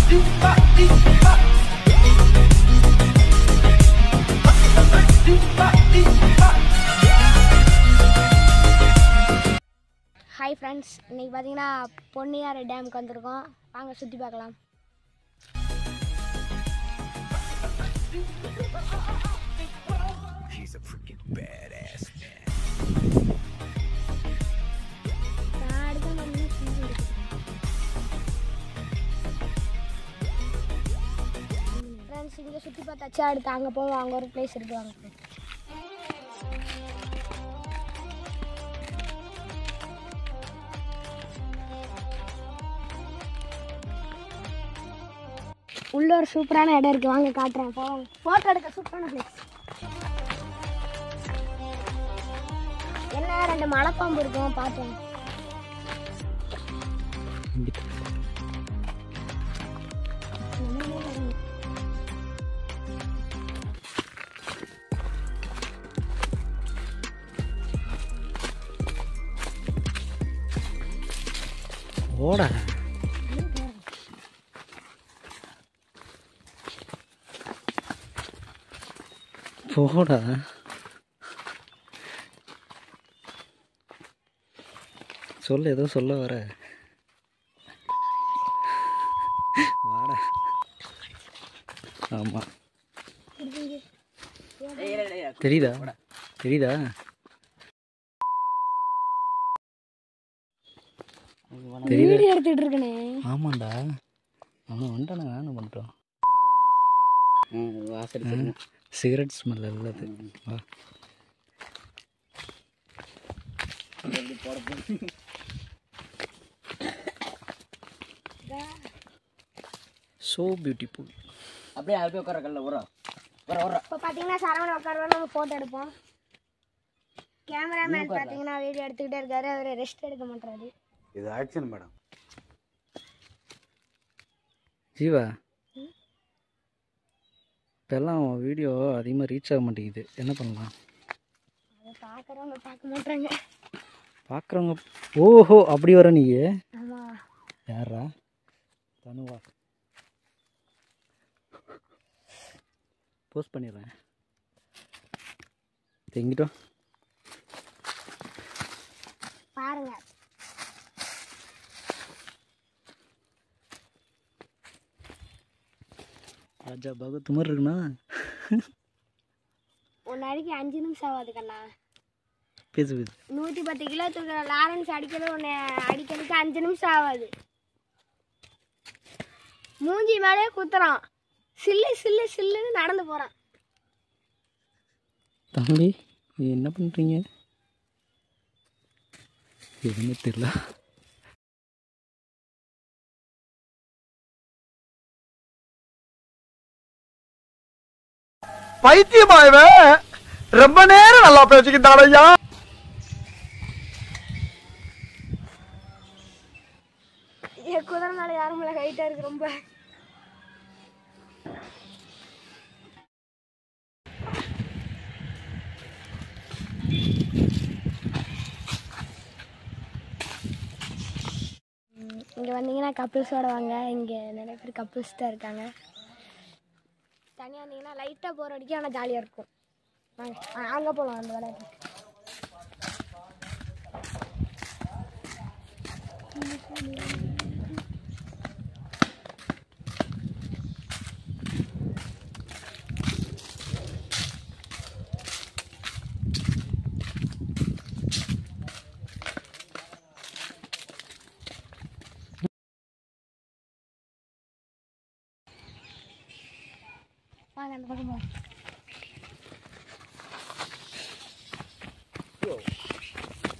Hi friends, இன்றைக்கி பார்த்தீங்கன்னா பொன்னியாறு டேமுக்கு வந்திருக்கோம். வாங்க சுற்றி பார்க்கலாம். ஃப்ரெண்ட்ஸ், இங்கே சுற்றி பார்த்தாச்சு. அடுத்து அங்கே போவோம். அங்கே ஒரு பிளேஸ் இருக்குது. வாங்க. உள்ள ஒரு சூப்பரான இடம் இருக்கு. வாங்க காட்டுறேன். போவோம். போட்டோ எடுக்க சூப்பரான பிளேஸ். என்ன 2 மலைப்பாம்பு இருக்கும், பார்த்தோம். ஓட போடா. சொல்ல ஏதோ சொல்ல வர. வாடா. ஆமா, தெரியுதா தெரியுதா? வீடியோ எடுத்துட்டு இருக்கனே. ஆமாண்டா, அவன் வந்துட்டானே. நானும் பண்ணிட்டோம். சிகரெட் ஸ்மெல் இல்லது. வா. So beautiful. அப்படியே அப்படியே உட்கார கல்ல வர வர வர. இப்போ பார்த்தீங்கன்னா சரவணன் உட்காருவோம். நம்ம ஃபோட்டோ எடுப்போம். கேமராமேன் பார்த்தீங்கன்னா வீடியோ எடுத்துக்கிட்டே இருக்காரு. அவர் ரெஸ்ட் எடுக்க மாட்டாரு. இது ஆக்ஷன் மேடம். ஜீவா, இப்போல்லாம் வீடியோ அதிகமாக ரீச் ஆக மாட்டேங்குது. என்ன பண்ணலாம்? அதை பார்க்குறவங்க பார்க்க மாட்டாங்க. பார்க்குறவங்க. ஓஹோ, அப்படி வர நீ? ஆமாம். யாரா? தனுவா? போஸ்ட் பண்ணிடுறேன். எங்கிட்டோம் பாருங்க. ராஜா பகத் மாதிரி இருக்குண்ணா. ஒரு நாளைக்கு 5 நிமிஷம் ஆகாது கண்ணா. பேசு பேசு. 110 கிலோ தூக்குற லாரன்ஸ் அடிக்கிறது ஒன்று அடிக்கிறதுக்கு 5 நிமிஷம் ஆகாது. மூஞ்சி மேலே குத்துறான். சில்லு சில்லு சில்லுன்னு நடந்து போகிறான். தம்பி, என்ன பண்ணுறீங்க? எதுவுமே தெரியல. பைத்தியமாயவே ரொம்ப நேரம் நல்லா பேசிக்கிட்டான் ஐயா. குதிரை மேலே யாரும் மேலே ஹைட்டாக இருக்கு ரொம்ப. இங்கே வந்தீங்கன்னா கப்பிள்ஸோட வாங்க. இங்கே நிறைய பேர் கப்பிள்ஸ் தான் இருக்காங்க. தனியாக வந்தீங்கன்னா லைட்டாக போகிற அடிக்கும், ஆனால் ஜாலியாக இருக்கும். வாங்க அங்கே போகலாம். அந்த விளையாட்டு வாங்க. அந்த பக்கம் போகலாம்.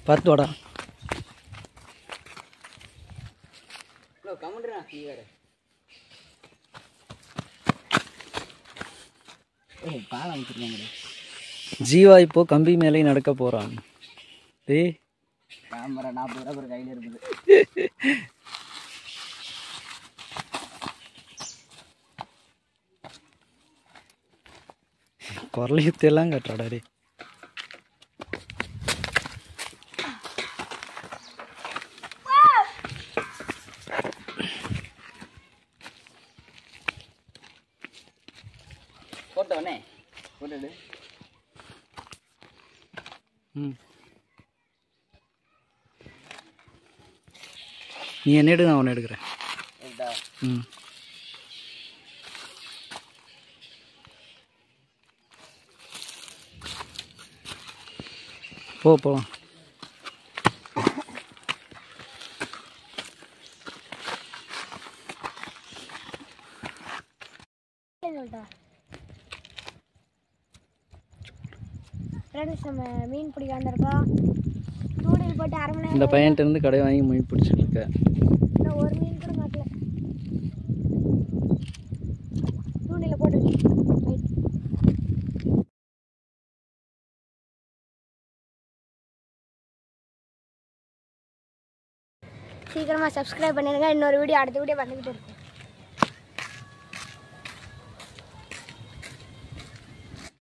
பார்த்து வாடா. கமெண்ட்ரா நீ வேற. ஏய் பாலம் வச்சிருக்காங்க. ஜீவா இப்போ கம்பி மேலே நடக்க போகிறான். டேய், கேமரா 40 ரூபா ஒரு கையில் இருக்குது. குரலையத்தெல்லாம் கட்டுறாடா. டே, போட்டவனே போட்டுடு. ம் நீ என்ன எடு, நான் ஒன்று எடுக்கிறேன். ரைட்டா? ம் போகலாம். சொல்லிட்டா ஃப்ரெண்ட்ஸ், நம்ம மீன் பிடிக்க வந்திருக்கோம். தூண்டில் போட்டு அரை மணி இந்த நேரம் பையன்ட்ட இருந்து கடை வாங்கி மீன் பிடிச்சிட்டு இருக்க. இன்னும் ஒரு மீன் கூட மாட்டல. தூண்டில் போட்டு ரைட். சீக்கிரமாக சப்ஸ்கிரைப் பண்ணிடுங்க. இன்னொரு வீடியோ அடுத்த வீடியோ வந்துக்கிட்டு இருக்கும்.